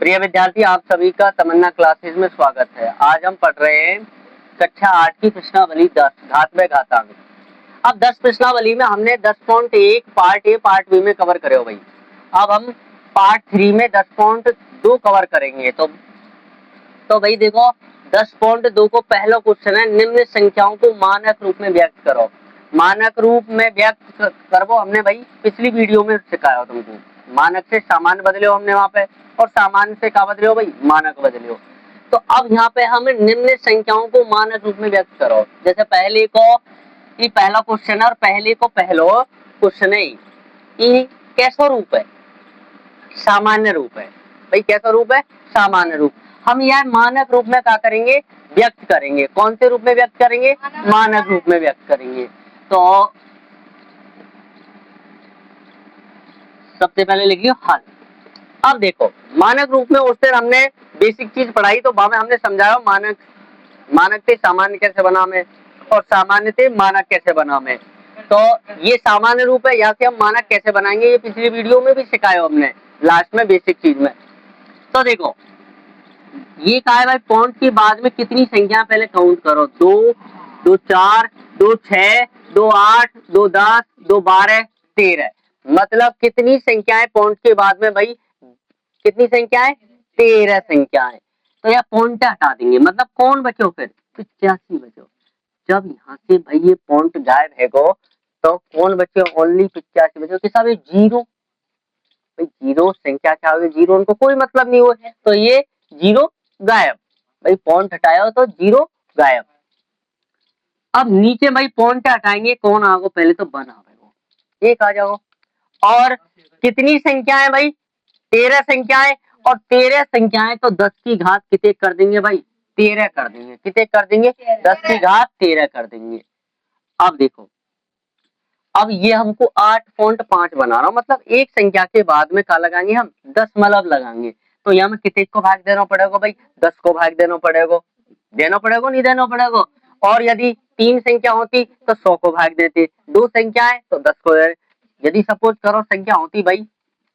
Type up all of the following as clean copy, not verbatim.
प्रिय विद्यार्थी, आप सभी का तमन्ना क्लासेज में स्वागत है। आज हम पढ़ रहे हैं कक्षा 8 की प्रश्नावली 10 घात में घातांक। अब 10 प्रश्नावली में हमने 10.1 पार्ट ए पार्ट बी में कवर करे हो भाई। अब हम पार्ट 3 में 10.2 कवर करेंगे। तो भाई देखो 10.2 को पहला क्वेश्चन है, निम्न संख्याओं को मानक रूप में व्यक्त करो। मानक रूप में व्यक्त करवो हमने भाई पिछली वीडियो में सिखाया हो तुमको। मानक से सामान्य बदले हो हमने वहां पे, और सामान्य से क्या बदले हो भाई, मानक बदले हो। तो अब यहाँ पे हम निम्न संख्याओं को मानक रूप में व्यक्त करो। जैसे पहले को, ये पहला क्वेश्चन है और पहले को पहलो क्वेश्चन है, ये कैसा रूप है, सामान्य रूप है भाई। कैसा रूप है, सामान्य रूप। हम यह मानक रूप में क्या करेंगे, व्यक्त करेंगे। कौन से रूप में व्यक्त करेंगे, मानक रूप में व्यक्त करेंगे। तो सबसे पहले लिख लियो हल। अब देखो मानक रूप में उस दिन हमने बेसिक चीज पढ़ाई, तो वहां में हमने समझाया मानक से सामान्य कैसे बना में, और सामान्य से मानक कैसे बना में। तो ये सामान्य रूप है, यहाँ से हम मानक कैसे बनाएंगे ये पिछली वीडियो में भी सिखाया हमने लास्ट में बेसिक चीज में। तो देखो ये कहा है भाई, पॉइंट के बाद में कितनी संख्या पहले काउंट करो। 2, 2 4, 2 6, 2 8, 2 10, 2 12, 13। मतलब कितनी संख्याएं पॉइंट के बाद में भाई, कितनी संख्याएं, 13 संख्याएं। तो यह पॉइंट हटा देंगे, मतलब कौन बचो फिर, 85 बचो। जब यहाँ से भाई ये पॉइंट गायब है गो, तो कौन बचे, ओनली 85 बचो। किस हिसाब से, जीरो। भाई जीरो संख्या क्या होगी, जीरो उनको कोई मतलब नहीं हुआ, तो ये जीरो गायब। भाई पॉइंट हटाया तो जीरो गायब। अब नीचे भाई पॉइंट हटाएंगे, कौन आगो, पहले तो वन आवेगो, एक आ जाओ। और कितनी संख्या है भाई, 13 संख्याएं। और 13 संख्याएं तो 10 की घात कितने कर देंगे भाई, 13 कर देंगे। कितने कर देंगे, 10 की घात 13 कर देंगे। अब देखो, अब ये हमको 8.5 बना रहा हूं, मतलब एक संख्या के बाद में क्या लगाएंगे हम, दशमलव लगाएंगे। तो यहाँ में कितने को भाग देना पड़ेगा भाई, 10 को भाग देना पड़ेगा। नहीं देना पड़ेगा। और यदि 3 संख्या होती तो 100 को भाग देते, 2 संख्या है तो 10 को। यदि सपोज करो संख्या होती भाई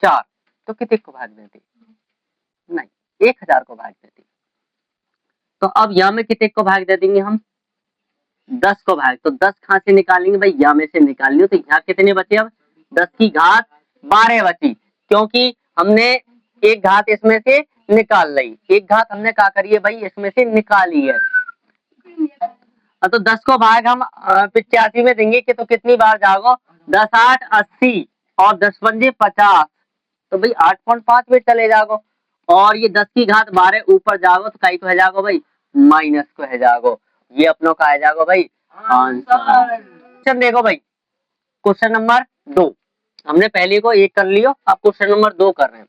4, तो कितने को भाग देते, नहीं, 1000 को भाग देते। तो अब यहाँ में कितने को भाग दे देंगे हम, 10 को भाग। तो 10 कहां से निकालेंगे भाई, यहाँ में से निकाल लियो। तो यहाँ कितने बचे, अब 10 की घात 12 बची, क्योंकि हमने एक घात इसमें से निकाल ली। एक घात हमने क्या करी है भाई, इसमें से निकाली है। तो 10 को भाग हम 85 में देंगे कि तो कितनी बार जाओगे, 10 8 80 और 10 पंजे 50। तो भाई 8.5 में चले जाओ। और ये 10 की घात 12 ऊपर जाओ तो कई को है जाओ भाई, माइनस को है जाओ। ये अपनों का है जाओ भाई आंसर। क्वेश्चन देखो भाई, क्वेश्चन नंबर 2 हमने पहले को एक कर लियो, अब क्वेश्चन नंबर 2 कर रहे हैं।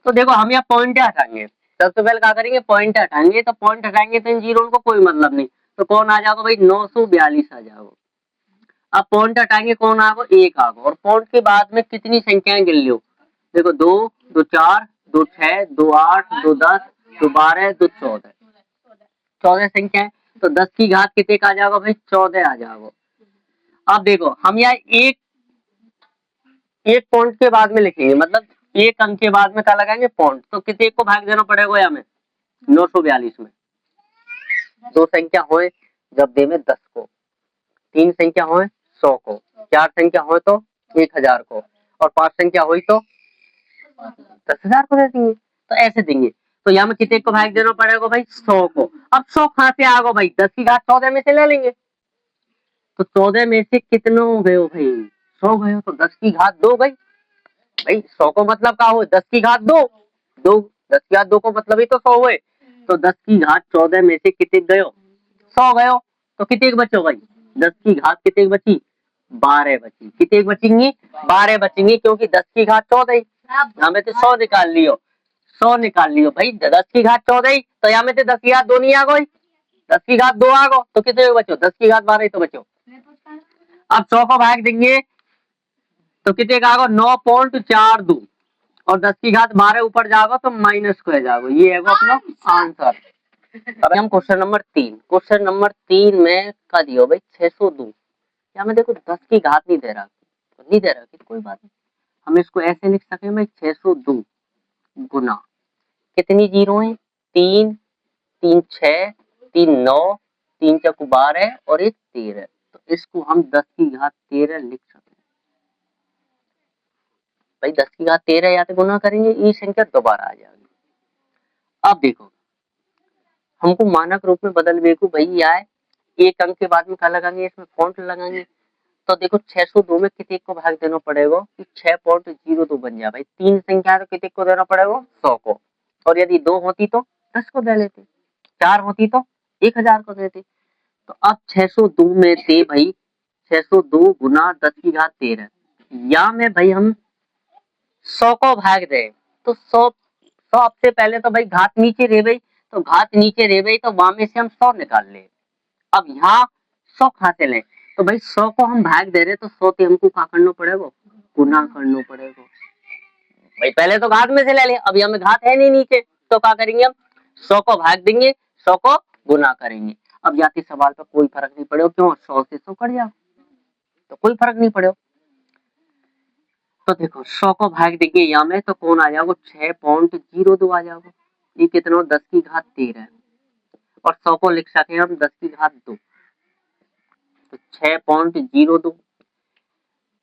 तो देखो हम यहाँ पॉइंट हटाएंगे, सबसे पहले क्या करेंगे, पॉइंट हटाएंगे। तो पॉइंट हटाएंगे तो इन जीरो को कोई मतलब नहीं, तो कौन आ जाएगा भाई, 942 आ जाएगा। अब पॉइंट हटाएंगे, कौन आएगा, एक आएगा। और पॉइंट के बाद में कितनी संख्याएं गिन लियो, देखो 2, 2 4, 2 6, 2 8, 2 10, 2 12, 2 14, 14 संख्या है। तो 10 की घात कितने का आ जाएगा भाई, 14 आ जाएगा। अब देखो हम यहाँ एक पॉइंट के बाद में लिखेंगे, मतलब एक अंक के बाद में क्या लगाएंगे, पॉइंट। तो कितने को भाग देना पड़ेगा यहाँ में, 942 में। 2 संख्या होए जब दे में 10 को, 3 संख्या होए 100 को, 4 संख्या होए तो 1000 को, और 5 संख्या हुई तो 10,000 को दे देंगे। तो ऐसे देंगे। तो यहाँ में कितने को भाग देना पड़ेगा भाई, 100 को। अब 100 कहां से आ गो भाई, 10 की घात 14 में से ले लेंगे। तो 14 में से कितने गए भाई, 100 गए। तो 10 की घात 2 गई भाई। 100 को मतलब क्या हो, 10 की घात 2, 10 की घात 2 को मतलब ही तो 100 हुए। तो 10 की घात 14 में से कितने गयो, 100 गयो। तो कितने बचो भाई, 10 की घात कितने बची, 12 बची। कितने बचेंगी, 12 बचेंगी, क्योंकि 10 की घात 14, हमें तो 100 निकाल लियो, 100 निकाल लियो भाई। 10 की घात 14, तो यहाँ में 10 की घात 2 नहीं आ गई, 10 की घात 2 आ गो। तो कितने बचो, 10 की घात 12 तो बचो। अब 100 को भाग देंगे तो कितने का आएगा, 9.42, और 10 की घात 12 ऊपर जाओगे तो माइनस को जाओगे। ये है वो अपना आंसर। अब हम क्वेश्चन नंबर 3 में क्या दियो भाई, 602। या मैं देखो 10 की घात नहीं दे रहा, तो नहीं दे रहा कि कोई बात नहीं, हम इसको ऐसे लिख सके भाई 602 गुना कितनी जीरो है? 3, 3 6, 3 9, 3 चौक 12 और एक 13। तो इसको हम 10 की घात 13 लिख सकते हैं भाई। 10 की घात 13 या तो गुना करेंगे, ये संख्या दोबारा आ जाएगी। अब देखो हमको मानक रूप में बदलने को भाई यह है, एक अंक के बाद में क्या लगाएंगे, इसमें फॉन्ट लगाएंगे। तो देखो 602 में कितने को भाग देना पड़ेगा कि 6.02 बन जाए भाई। तीन संख्या तो कितने को देना पड़ेगा? 100 को। और यदि 2 होती तो 10 को दे लेते, 4 होती तो 1000 को देते। तो अब 602 में से भाई 602 गुना 10 की घात 13 या में भाई हम 100 को भाग दे तो 100 से पहले तो भाई घात नीचे रह गई, तो घात नीचे रह गई तो वहां में से हम 100 निकाल ले। अब यहाँ 100 कहाँ से लें? तो भाई 100 को हम भाग दे रहे तो 100 से हमको क्या करना पड़ेगा? गुना करना पड़ेगा भाई। पहले तो घात में से ले लिया, अभी हमें घात है नहीं नीचे, तो क्या करेंगे हम? 100 को भाग देंगे, 100 को गुना करेंगे। अब जाति सवाल पर कोई फर्क नहीं पड़ेगा, क्यों? 100 से 100 कट जाओ तो कोई फर्क नहीं पड़ेगा। तो देखो 100 को भाग देंगे यहाँ में तो कौन आ जाएगा? 6.02 आ जाएगा। ये कितना? 10 की घात 13 और 100 को लिख सके हम 10 की घात 2। तो 6.02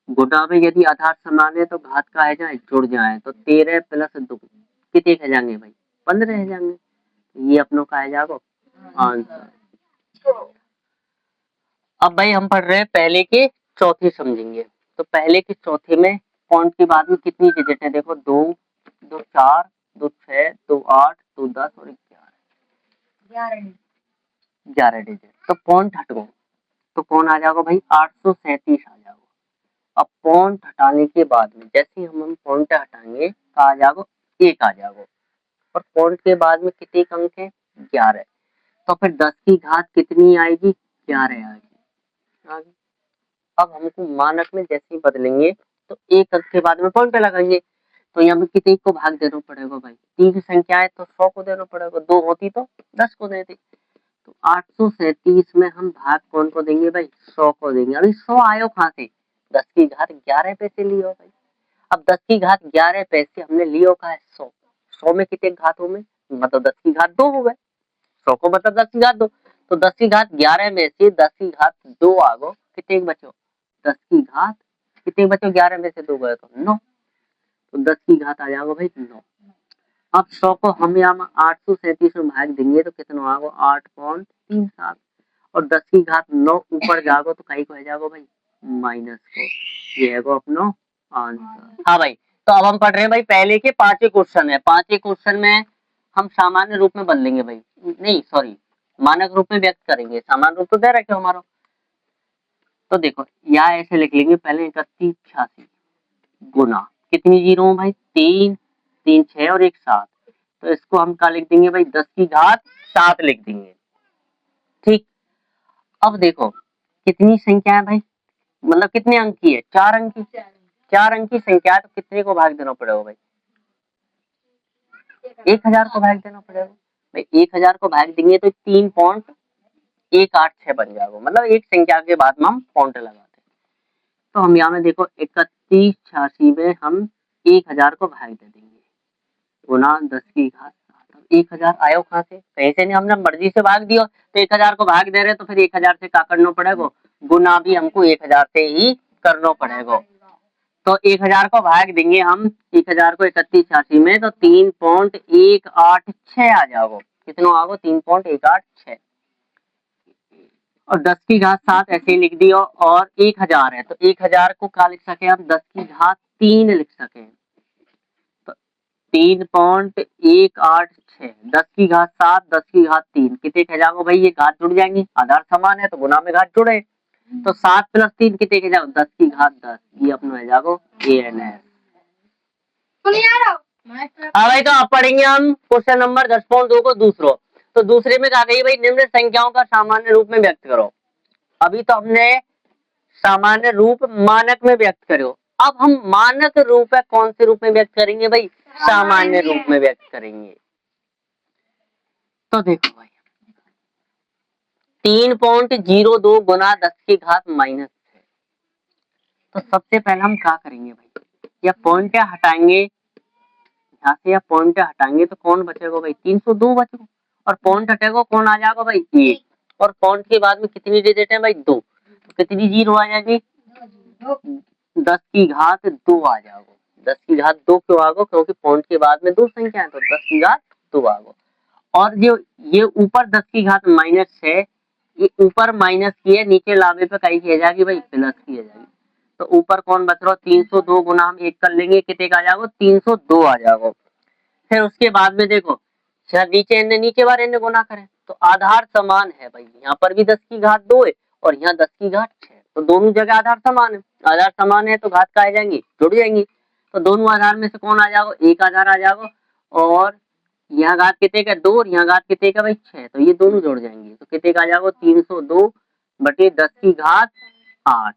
गुना में यदि आधार समान है तो घात का है जाए जुड़ जाए तो 13 प्लस 2 कितने कह जाएंगे भाई? 15 कह जाएंगे। ये अपनों का है जाएगा आंसर। अब भाई हम पढ़ रहे हैं पहले के चौथे समझेंगे। तो पहले के चौथे में पॉइंट के बाद में कितनी डिजिट है? देखो 2, 2 4, 2 6, 2 8, 2 10 और 11 डिजिट। तो पॉइंट हट गो तो कौन आ जाएगा भाई? 837 आ जाएगा। अब पॉइंट हटाने के बाद में जैसे हम पॉइंट हटाएंगे तो आ जाएगा 1 आ जाएगा। और पॉइंट के बाद में कितने अंक है? 11। तो फिर 10 की घात कितनी आएगी? 11 आएगी। अब हमको मानक में जैसे ही बदलेंगे तो एक अंक के बाद में पॉइंट लगाएंगे। तो यहाँ पे कितने को भाग देना पड़ेगा भाई? तीन संख्या है तो 100 को देना पड़ेगा, 2 होती तो 10 को देते। तो 837 में हम भाग कौन को देंगे भाई? 100 को देंगे। अभी 100 आयो कहाँ से? 10 की घात 11 पैसे लियो भाई। अब 10 की घात 11 पैसे हमने लियो का है 100। 100 में कितने घातों में? मतलब 10 की घात 2 हो गए। 100 को मतलब 10 की घात 2। तो 10 की घात 11 में से 10 की घात 2 आ गो, कितने बचो? 10 की घात कितने बचो? 11 में से 2 गए तो 9। तो 10 की घात आ जाएगा भाई 9। अब 100 को हम यहाँ 837 में भाग देंगे तो कितना आएगा? 8.37। और 10 की घात 9 ऊपर जाओगे तो कहीं को आ जाओगे भाई? माइनस को। ये है अपना आंसर। हाँ भाई, तो अब हम पढ़ रहे हैं भाई पहले के 5 क्वेश्चन है। 5 क्वेश्चन में हम सामान्य रूप में बदलेंगे भाई, नहीं सॉरी मानक रूप में व्यक्त करेंगे। सामान्य रूप तो दे रखे हमारा। तो देखो यहाँ ऐसे लिख लेंगे पहले 3186 गुना कितनी जीरो भाई? 3, 3 6 और 1 7। तो इसको हम क्या लिख देंगे भाई? 10 की घात 7 लिख देंगे। ठीक। अब देखो कितनी संख्या है भाई? मतलब कितने अंक की है? 4 अंक की। 4 अंक की संख्या है तो कितने को भाग देना पड़ेगा भाई? 1000 को भाग देना पड़ेगा भाई। 1000 को भाग देंगे तो 3.186 बन जाएगा। मतलब एक संख्या के बाद में हम पॉइंट लगाते हैं। तो हम यहाँ में देखो 3186 में हम 1000 को भाग दे देंगे गुना 10 की घात 7। 1000 आयो कहाँ से? कहीं से नहीं, हमने मर्जी से भाग दिया। तो 1000 को भाग दे रहे तो फिर 1000 से क्या करना पड़ेगा? गुना भी हमको 1000 से ही करना पड़ेगा। तो 1000 को भाग देंगे हम 1000 को 3186 में तो 3.186 आ जाओगे। कितना आओगे? 3.186। और 10 की घात 7 ऐसे ही लिख दियो। और 1000 है तो 1000 को क्या लिख सके हम? 10 की घात 3 लिख सके। तो 3.186 10 की घात 7 10 की घात 3 कितने कह जाओगे भाई? ये घात जुड़ जाएंगी, आधार समान है तो गुना में घात जुड़े। तो 7 + 3 कितने के जाओ? 10 की घात 10। ये अपना जाओ ANS। हाँ भाई, तो अब पढ़ेंगे हम क्वेश्चन नंबर 10.2 को दूसरो। तो दूसरे में कहा गई भाई निम्न संख्याओं का सामान्य रूप में व्यक्त करो। अभी तो हमने सामान्य रूप मानक में व्यक्त करो। अब हम मानक रूप है कौन से रूप में व्यक्त करेंगे भाई? सामान्य रूप में व्यक्त करेंगे। तो देखो भाई 3.02 गुना 10 की घात -6। तो सबसे पहले हम क्या करेंगे भाई? या पॉइंट हटाएंगे, यहाँ से या पॉइंट हटाएंगे तो कौन बचेगा भाई, 302 बचेगा, और पॉइंट हटेगा कौन आ जाएगा भाई, 1, और पॉइंट के बाद में कितनी डिजिट है भाई, 2, तो कितनी जीरो आ जाएगी, 10 की घात 2 आ जाएगा। 10 की घात 2 क्यों आ गो, क्योंकि पॉइंट के बाद में 2 संख्या है तो 10 की घात 2 आ गो। और जो ये ऊपर 10 की घात माइनस है, ये ऊपर माइनस की है, नीचे लावे पे कहीं की जाएगी भाई, प्लस की जाएगी। तो ऊपर कौन बच रहा, 302 गुना हम 1 कर लेंगे, कितने का आ जाएगा, 302 आ जाएगा। फिर उसके बाद में देखो नीचे बार इन्हें गुना करें तो आधार समान है भाई, यहाँ पर भी 10 की घात 2 है और यहाँ 10 की घात 6, तो दोनों जगह आधार समान है। आधार समान है तो घात का आ जाएंगी, जुड़ जाएंगी, तो दोनों आधार में से कौन आ जाएगा, एक आधार आ जाएगा, और यहाँ घात कितने का 2 और यहाँ घात कितने का भाई 6, तो ये दोनों जुड़ जाएंगे, तो कितने का आ जाएगा 302 बटे 10 की घात 8।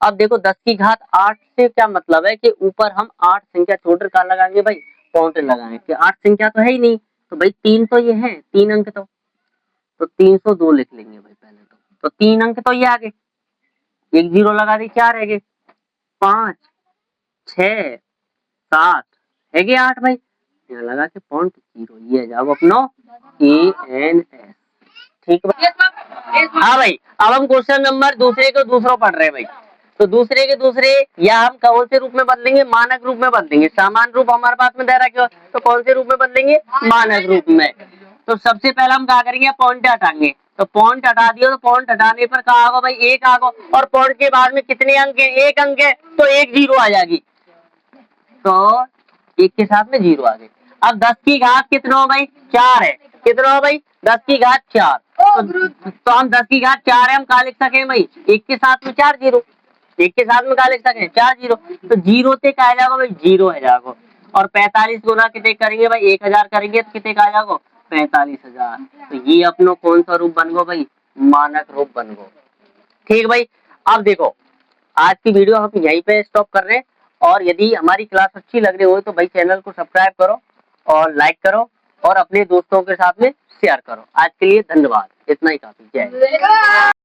अब देखो 10 की घात 8 से क्या मतलब है कि ऊपर हम 8 संख्या छोड़कर क्या लगाएंगे भाई, पॉइंट लगाएंगे कि 8 संख्या तो है ही नहीं, तो भाई 3 तो ये है, 3 अंक तो 302 लिख लेंगे भाई पहले तो 3 अंक तो ये आ गए, एक जीरो लगा दी, क्या रह गए, 5 6 7 है गए 8 भाई, यहाँ लगा के पॉइंट जीरो, ये जाओ अपनो ANS। ठीक है, हाँ भाई। अब हम क्वेश्चन नंबर दूसरे को दूसरा पढ़ रहे हैं भाई, तो दूसरे के दूसरे या हम कौन से रूप में बदलेंगे, मानक रूप में बदलेंगे। सामान्य रूप हमारे पास में दे रखा है तो कौन से रूप में बदलेंगे, मानक रूप में। तो सबसे पहले हम क्या करेंगे, पॉइंट हटाएंगे, तो पॉइंट हटा दिया, तो पॉइंट हटाने पर क्या आएगा भाई, 1 आएगा, और पॉइंट के बाद में कितने अंक है, 1 अंक है, तो 1 जीरो आ जाएगी, तो 1 के साथ में जीरो आ गई। अब 10 की घात कितना हो भाई, 4 है, कितना हो भाई, 10 की घात 4, तो हम 10 की घात 4 है, हम क्या लिख सके भाई, 1 के साथ में 4 जीरो, 1 के साथ में क्या लिख सके 4 जीरो, तो जीरो से क्या आ जाएगा भाई, जीरो है जाएगा, और 45 गुना कितने करेंगे भाई, 1000 करेंगे तो कितने का आ जाएगा, 45,000। तो ये अपनो कौन सा रूप बन गो भाई, मानक रूप बन गो। ठीक भाई। अब देखो आज की वीडियो हम यहीं पे स्टॉप कर रहे हैं, और यदि हमारी क्लास अच्छी लग रही हो तो भाई चैनल को सब्सक्राइब करो और लाइक करो और अपने दोस्तों के साथ में शेयर करो। आज के लिए धन्यवाद, इतना ही काफी, जय।